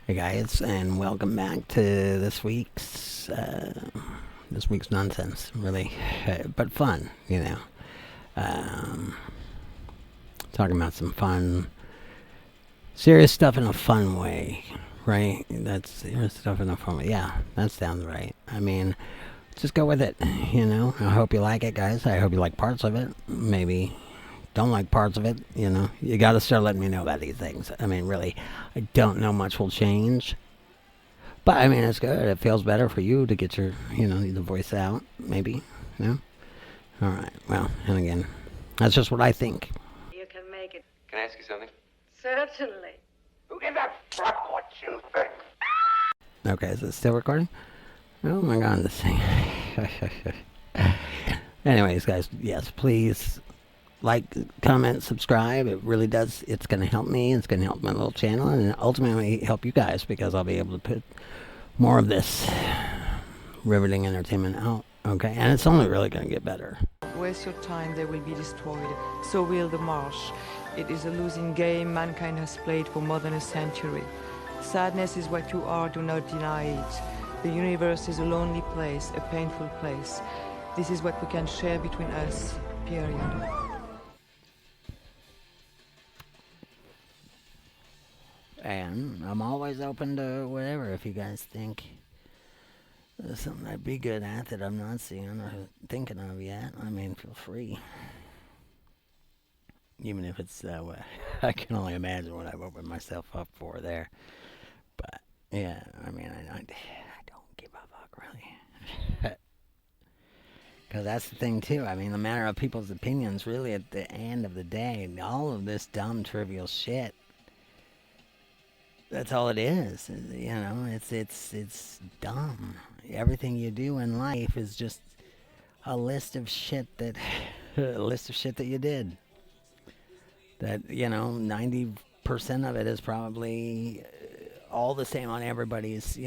Hey guys, and welcome back to this week's nonsense. Really, but fun, you know. Talking about some fun, serious stuff in a fun way, right? That's serious stuff in a fun way. Yeah, that sounds right. I mean, just go with it, you know. I hope you like it, guys. I hope you like parts of it. Maybe don't like parts of it, you know. You got to start letting me know about these things. I mean, really, I don't know much will change. But, I mean, it's good. It feels better for you to get your, the voice out, maybe. No? All right. Well, and again, that's just what I think. You can make it. Can I ask you something? Certainly. Who gives a fuck what you think? Okay, is it still recording? Oh my god, this thing. Anyways, guys, yes, please like, comment, subscribe. It really does. It's going to help me. It's going to help my little channel and ultimately help you guys because I'll be able to put more of this riveting entertainment out. Okay, and it's only really going to get better. Waste your time, they will be destroyed. So will the marsh. It is a losing game mankind has played for more than a century. Sadness is what you are, do not deny it. The universe is a lonely place, a painful place. This is what we can share between us, period. And I'm always open to whatever if you guys think there's something I'd be good at that I'm not seeing or thinking of yet. I mean, feel free. Even if it's, I can only imagine what I've opened myself up for there. But, yeah, I mean, I don't give a fuck, really. Because that's the thing, too. I mean, the matter of people's opinions, really, at the end of the day, all of this dumb, trivial shit, that's all it is. You know, it's dumb. Everything you do in life is just a list of shit that you did. That, 90% of it is probably all the same on everybody's,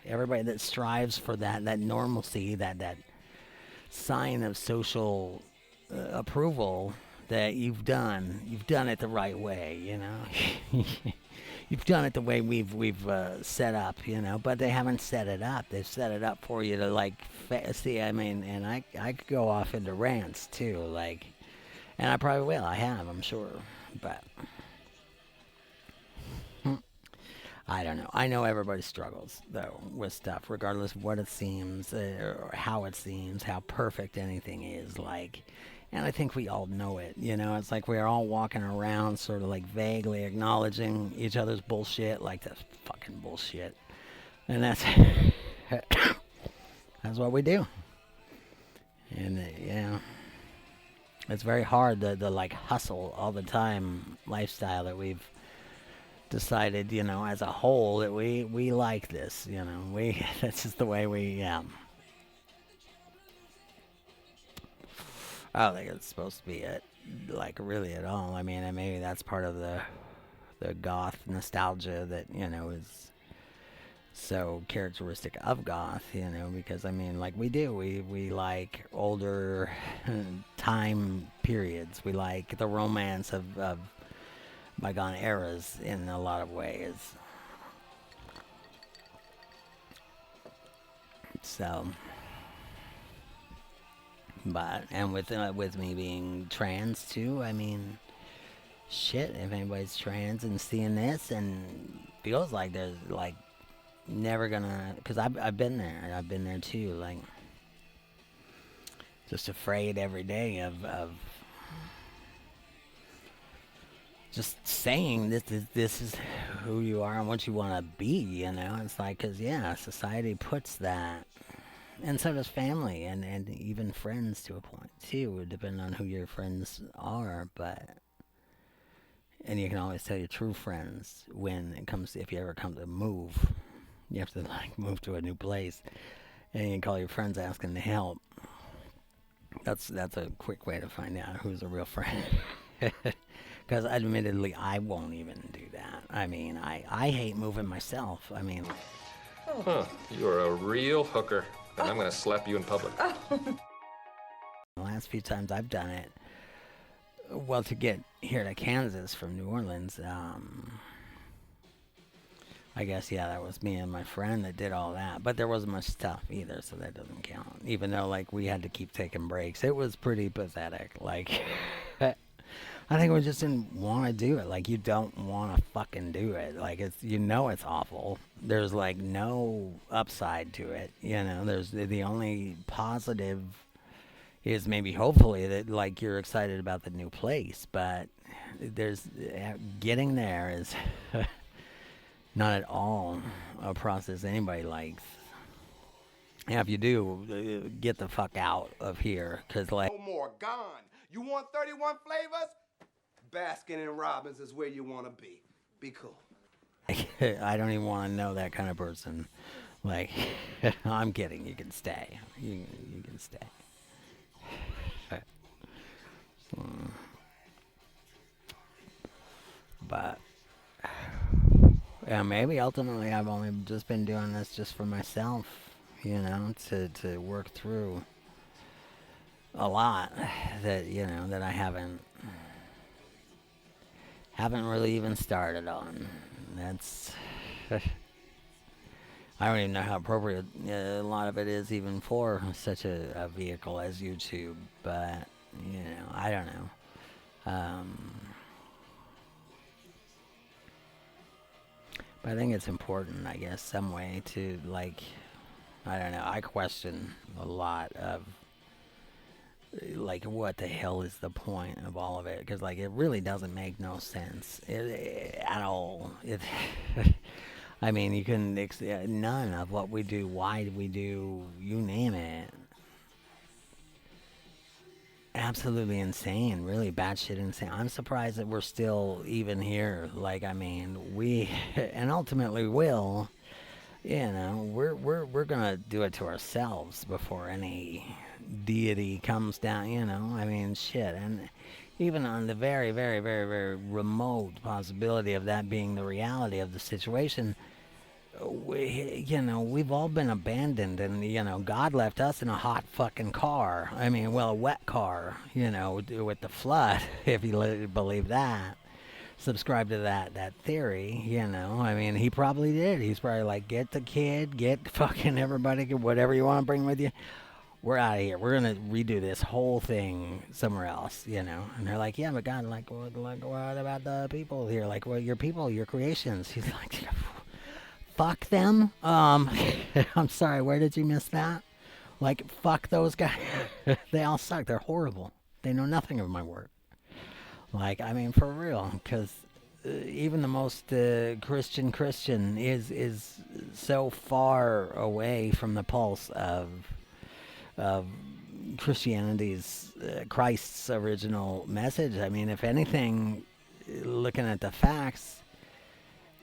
everybody that strives for that normalcy, that sign of social approval that you've done it the right way, You've done it the way we've set up, but they haven't set it up. They've set it up for you to, see, I mean, and I could go off into rants, too, and I probably will. I have, I'm sure, but I don't know. I know everybody struggles, though, with stuff, regardless of what it seems, or how it seems, how perfect anything is, and I think we all know it, It's like we're all walking around sort of vaguely acknowledging each other's bullshit, that's fucking bullshit. And that's that's what we do. And, it's very hard, the hustle all the time lifestyle that we've decided, as a whole, that we like this, that's just the way we, I don't think it's supposed to be it, really at all. I mean, and maybe that's part of the goth nostalgia that, is so characteristic of goth, because, I mean, we like older time periods. We like the romance of bygone eras in a lot of ways. So... But, and with me being trans, too, I mean, shit, if anybody's trans and seeing this and feels like there's, never gonna, because I've been there, too, just afraid every day of just saying this is who you are and what you want to be, it's because, society puts that. And so does family and even friends to a point, too, depending on who your friends are. And you can always tell your true friends when it comes to, if you ever come to move. You have to, move to a new place. And you can call your friends asking to help. That's a quick way to find out who's a real friend. Because admittedly, I won't even do that. I mean, I hate moving myself. I mean... Huh, you're a real hooker. And I'm going to slap you in public. The last few times I've done it, well, to get here to Kansas from New Orleans, I guess, yeah, that was me and my friend that did all that. But there wasn't much stuff either, so that doesn't count. Even though, like, we had to keep taking breaks. It was pretty pathetic. Like, I think we just didn't want to do it. Like, you don't want to fucking do it. Like, it's, you know, it's awful. There's, like, no upside to it. You know, there's the only positive is maybe hopefully that, like, you're excited about the new place. But there's, getting there is not at all a process anybody likes. And if you do, get the fuck out of here. Because, like, No more, gone. You want 31 flavors? Baskin and Robbins is where you want to be. Be cool. I don't even want to know that kind of person. Like, I'm kidding. You can stay. You can stay. But, yeah, maybe ultimately I've only just been doing this just for myself, you know, to work through a lot that, you know, that I haven't really even started on. That's, I don't even know how appropriate a lot of it is even for such a vehicle as YouTube, but, you know, I don't know. But I think it's important, I guess, some way to, like, I don't know, I question a lot of, like, what the hell is the point of all of it? Because, like, it really doesn't make no sense at all. I mean, you can, none of what we do, why do we do, you name it. Absolutely insane, really batshit insane. I'm surprised that we're still even here. Like, I mean, we, and ultimately will, you know, we're gonna do it to ourselves before any deity comes down, you know. I mean, shit. And even on the very, very, very, very remote possibility of that being the reality of the situation, you know, we've all been abandoned, and, you know, God left us in a hot fucking car. I mean, well, a wet car, you know, with the flood, if you believe that. Subscribe to that theory, you know. I mean, he probably did. He's probably like, get the kid, get fucking everybody, whatever you want to bring with you. We're out of here. We're going to redo this whole thing somewhere else, you know. And they're like, yeah, but God, like what about the people here? Like, well, your people, your creations. He's like, fuck them. I'm sorry, where did you miss that? Like, fuck those guys. They all suck. They're horrible. They know nothing of my work. Like, I mean, for real, because even the most Christian is so far away from the pulse of Christianity's, Christ's original message. I mean, if anything, looking at the facts,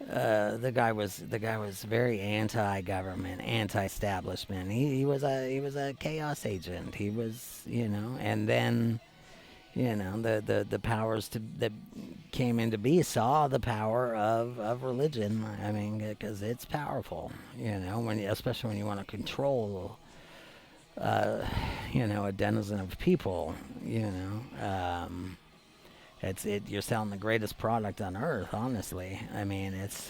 the guy was very anti-government, anti-establishment. He was a chaos agent. He was, you know, and then, you know, the powers that came into being saw the power of religion. I mean, because it's powerful, you know, especially when you want to control, you know, a denizen of people, you know. You're selling the greatest product on earth, honestly. I mean, it's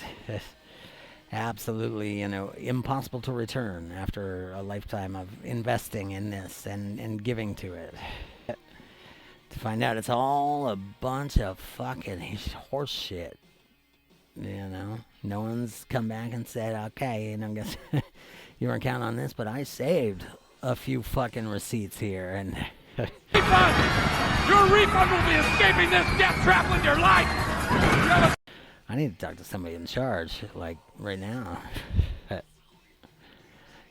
absolutely, you know, impossible to return after a lifetime of investing in this and giving to it. To find out it's all a bunch of fucking horse shit. You know, no one's come back and said, okay, you know, guess you weren't counting on this, but I saved a few fucking receipts here, and refund! Your refund will be escaping this death trap with your life! I need to talk to somebody in charge, like, right now.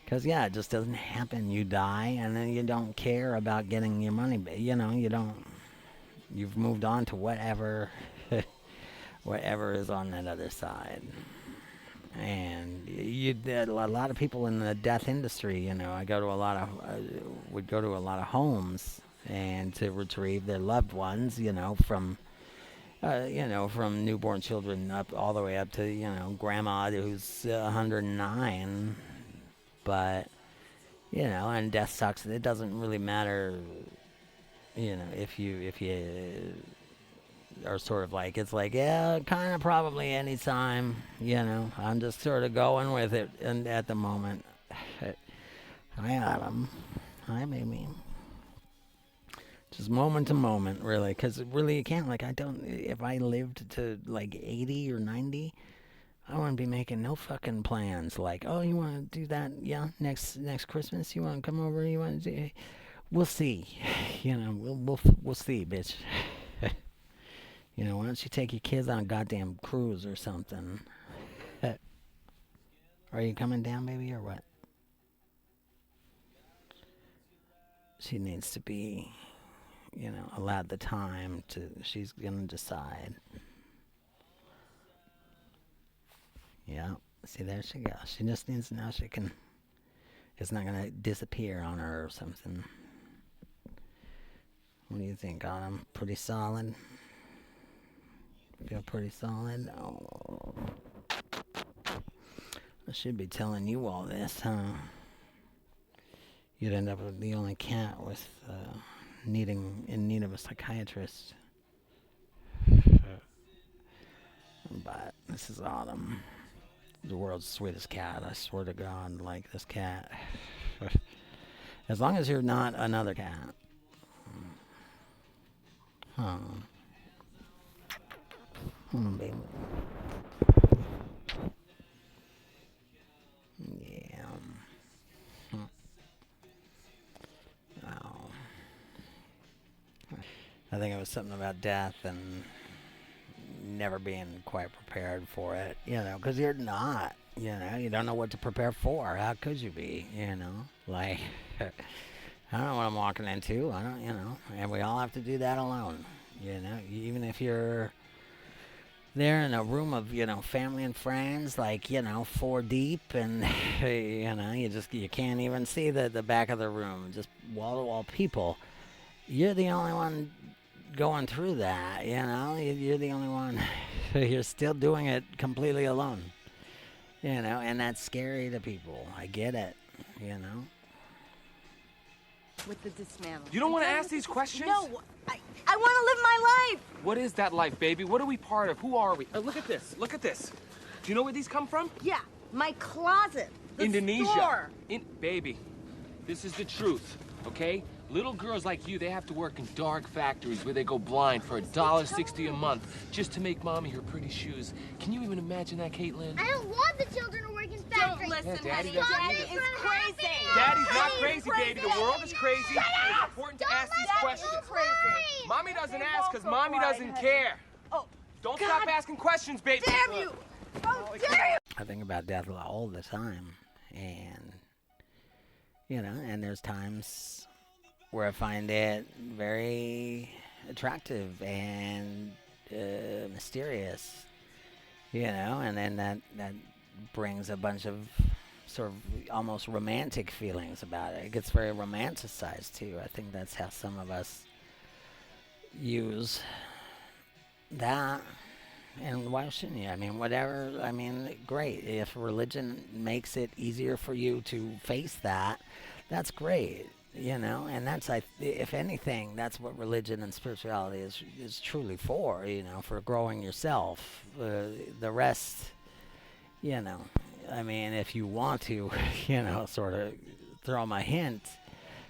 Because, yeah, it just doesn't happen. You die, and then you don't care about getting your money back. You know, you don't. You've moved on to whatever is on that other side. And a lot of people in the death industry, you know, would go to a lot of homes and to retrieve their loved ones, you know, from newborn children up all the way up to, you know, grandma who's 109. But, you know, and death sucks. It doesn't really matter, you know, if you are sort of like, it's like, yeah, kind of probably anytime, you know. I'm just sort of going with it and at the moment. Hi, Adam. Hi, baby. Just moment to moment, really, because really you can't, like, if I lived to, like, 80 or 90, I wouldn't be making no fucking plans, like, oh, you want to do that, yeah, next Christmas, you want to come over, you want to do, we'll see, you know, we'll see, bitch. You know, why don't you take your kids on a goddamn cruise or something? Are you coming down, baby, or what? She needs to be, you know, allowed the time to, she's gonna decide. Yeah, see, there she goes. She just needs to know she can, it's not gonna disappear on her or something. What do you think, Autumn? Pretty solid? Feel pretty solid? Oh. I should be telling you all this, huh? You'd end up with the only cat with, in need of a psychiatrist. But this is Autumn. The world's sweetest cat, I swear to God, like this cat. As long as you're not another cat. Huh. Baby. Yeah. Oh. I think it was something about death and never being quite prepared for it, you know, because you're not, you know, you don't know what to prepare for. How could you be, you know? Like, I don't know what I'm walking into. I don't, you know, and we all have to do that alone, you know, even if you're there in a room of, you know, family and friends, like, you know, 4 deep, and, you know, you can't even see the back of the room, just wall-to-wall people. You're the only one going through that, you know, you're the only one. You're still doing it completely alone, you know, and that's scary to people. I get it, you know. With the dismantle. You don't want to ask these questions? No, I want to live my life. What is that life, baby? What are we part of? Who are we? Look at this. Look at this. Do you know where these come from? Yeah, my closet. The Indonesia. Store. Baby, this is the truth, okay? Little girls like you, they have to work in dark factories where they go blind for $1.60 a month just to make mommy her pretty shoes. Can you even imagine that, Caitlin? I don't want the children to work in factories. Don't listen, Yeah, Daddy honey. doesn't Daddy either. is crazy. Daddy's not Daddy's crazy, baby. The world is crazy. It's important to ask these questions. Crazy. Mommy doesn't ask because go mommy blind, doesn't honey. care. Oh, Don't God stop asking questions, baby. damn you! Oh, dare you! I think about death all the time, and, you know, and there's times where I find it very attractive and mysterious, you know, and then that brings a bunch of sort of almost romantic feelings about it. It gets very romanticized too. I think that's how some of us use that. And why shouldn't you? I mean, whatever. I mean, great. If religion makes it easier for you to face that, that's great. You know, and that's, if anything, that's what religion and spirituality is truly for, you know, for growing yourself. The rest, you know, I mean, if you want to, you know, sort of throw my hint,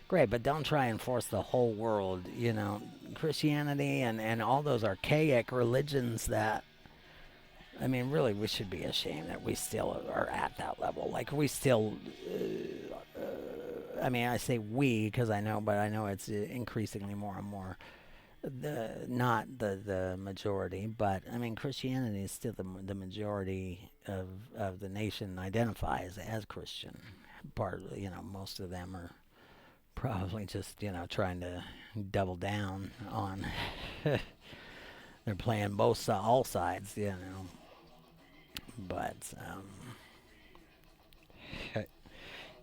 great, but don't try and force the whole world, you know. Christianity and all those archaic religions that, I mean, really, we should be ashamed that we still are at that level. Like, we still... I mean, I say we because I know it's increasingly more and more not the majority, but I mean, Christianity is still the majority of the nation identifies as Christian. You know, most of them are probably just, you know, trying to double down on. They're playing all sides, you know. But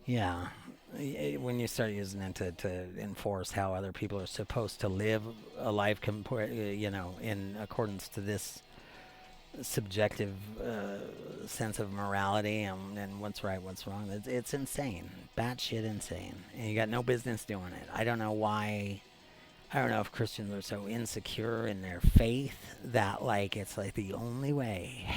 yeah. When you start using it to enforce how other people are supposed to live a life, you know, in accordance to this subjective sense of morality and what's right, what's wrong, it's insane, batshit insane, and you got no business doing it. I don't know why I don't know if Christians are so insecure in their faith that like it's like the only way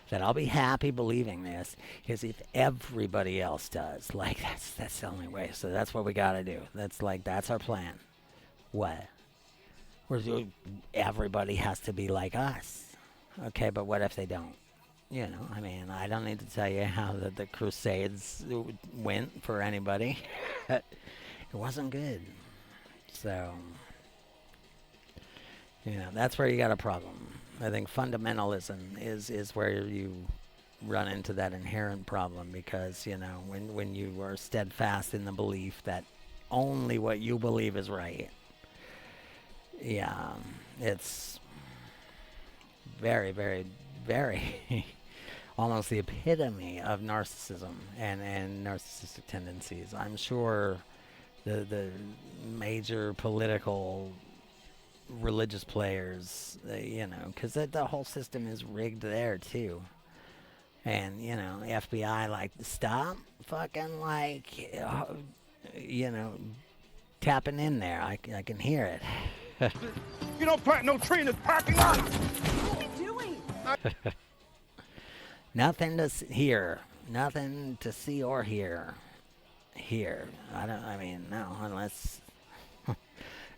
that I'll be happy believing this is if everybody else does. Like that's the only way. So that's what we got to do. That's our plan. What? Everybody has to be like us. Okay, but what if they don't? You know, I mean, I don't need to tell you how the Crusades went for anybody. It wasn't good. So, you know, that's where you got a problem. I think fundamentalism is where you run into that inherent problem because, you know, when you are steadfast in the belief that only what you believe is right, yeah, it's very, very, very almost the epitome of narcissism and narcissistic tendencies. I'm sure the major political religious players, you know, because the whole system is rigged there too. And, you know, the FBI, like, stop fucking, like, you know, tapping in there. I can hear it. You don't plant no tree in this parking lot! What are you doing? Nothing to hear. Nothing to see or hear. Here. No, unless...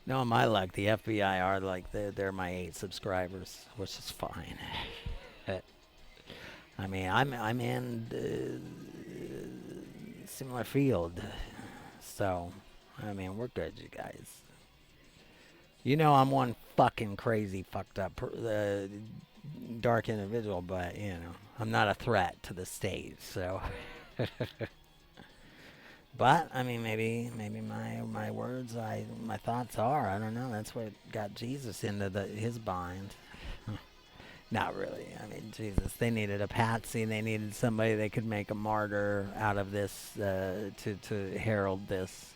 no, my luck, the FBI are like, they're my 8 subscribers, which is fine. I mean, I'm in similar field, so, I mean, we're good, you guys. You know I'm one fucking crazy, fucked up, dark individual, but, you know, I'm not a threat to the state, so... But, I mean, maybe my words, my thoughts are, I don't know, that's what got Jesus into his bind. Not really. I mean, Jesus, they needed a patsy, they needed somebody they could make a martyr out of this, to herald this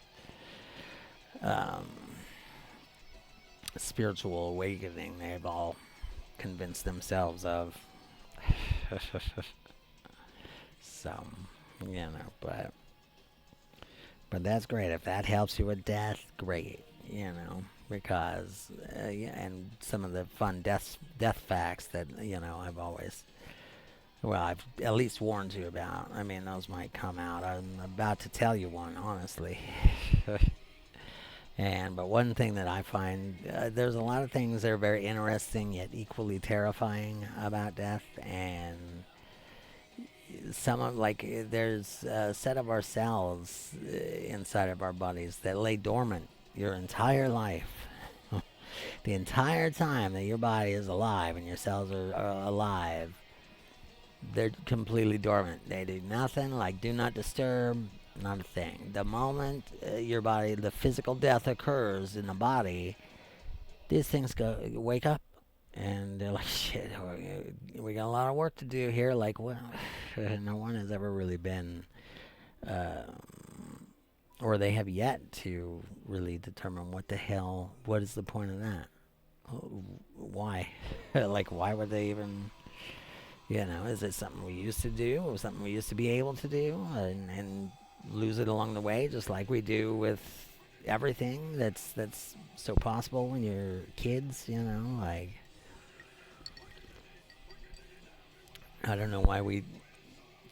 spiritual awakening they've all convinced themselves of. So, you know, but that's great. If that helps you with death, great, you know, because, and some of the fun death facts that, you know, I've at least warned you about. I mean, those might come out. I'm about to tell you one, honestly. But one thing that I find, there's a lot of things that are very interesting yet equally terrifying about death, and some of, like, there's a set of our cells inside of our bodies that lay dormant your entire life. The entire time that your body is alive and your cells are alive, they're completely dormant. They do nothing, like do not disturb, not a thing. The moment your body, the physical death occurs in the body, these things wake up. And they're like, shit, we got a lot of work to do here. Like, well, no one has ever really been, or they have yet to really determine what is the point of that? Why? Like, why would they even, you know, is it something we used to do, or something we used to be able to do, and lose it along the way, just like we do with everything that's so possible when you're kids, you know, like, I don't know why we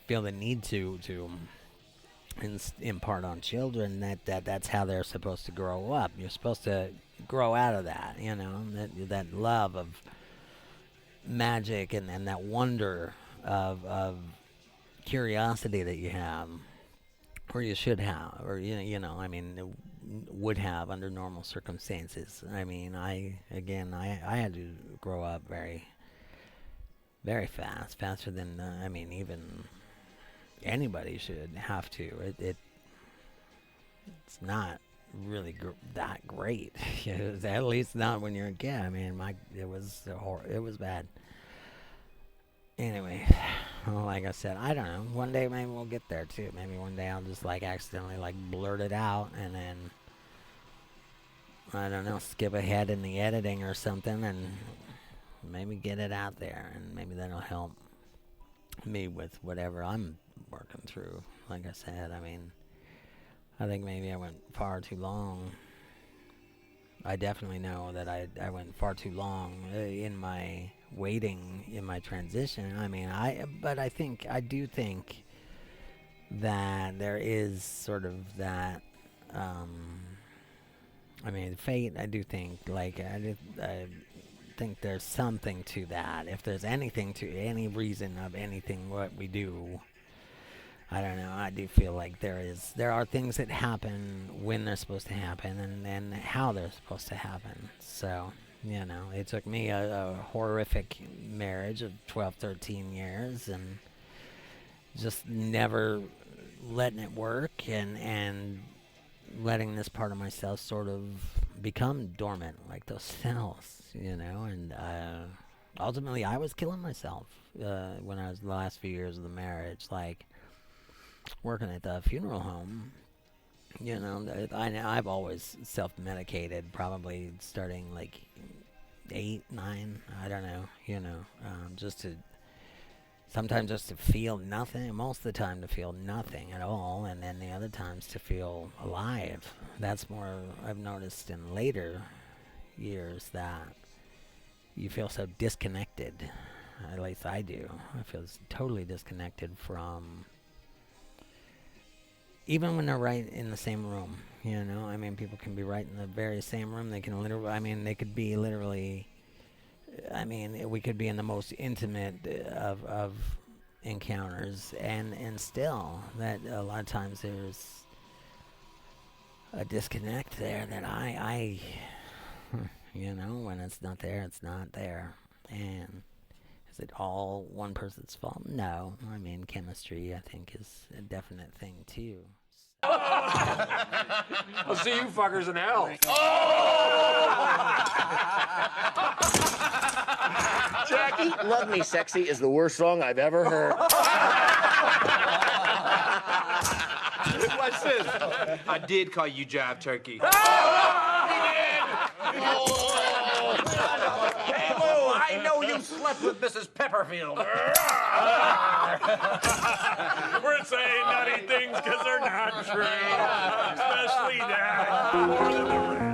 feel the need to impart on children that's how they're supposed to grow up. You're supposed to grow out of that, you know, that love of magic and that wonder of curiosity that you have, or you should have, or you know, I mean, would have under normal circumstances. I mean, I had to grow up very, very fast, faster than I mean, even anybody should have to. It's not really that great. At least not when you're a kid. I mean, it was bad. Anyway, well, like I said, I don't know. One day maybe we'll get there too. Maybe one day I'll just like accidentally like blurt it out, and then I don't know, skip ahead in the editing or something, and maybe get it out there, and maybe that'll help me with whatever I'm working through. Like I said, I mean, I think maybe I went far too long I definitely know that I went far too long in my waiting, in my transition. I mean, but I do think that there is sort of that, I mean, fate, I do think, like, I think there's something to that. If there's anything to any reason of anything what we do, I don't know, I do feel like there are things that happen when they're supposed to happen and how they're supposed to happen. So, you know, it took me a horrific marriage of 12, 13 years and just never letting it work and letting this part of myself sort of become dormant, like those cells, you know, and ultimately I was killing myself when I was the last few years of the marriage, like working at the funeral home. You know, I've always self-medicated, probably starting like 8, 9, I don't know, you know, sometimes just to feel nothing, most of the time to feel nothing at all, and then the other times to feel alive. That's more I've noticed in later years, that you feel so disconnected. At least I do. I feel totally disconnected from, even when they're right in the same room, you know. I mean, people can be right in the very same room. They can literally, I mean, they could be literally, I mean, we could be in the most intimate of encounters, and still, that a lot of times there's a disconnect there that I you know, when it's not there, it's not there. And is it all one person's fault? No. I mean, chemistry, I think, is a definite thing, too. I'll see you fuckers in hell. Jackie, Love Me Sexy is the worst song I've ever heard. What's this? I did call you Jive Turkey. Hey, Lou, I know you slept with Mrs. Pepperfield. We're saying nutty things because they're not true. Especially that. More than the rest.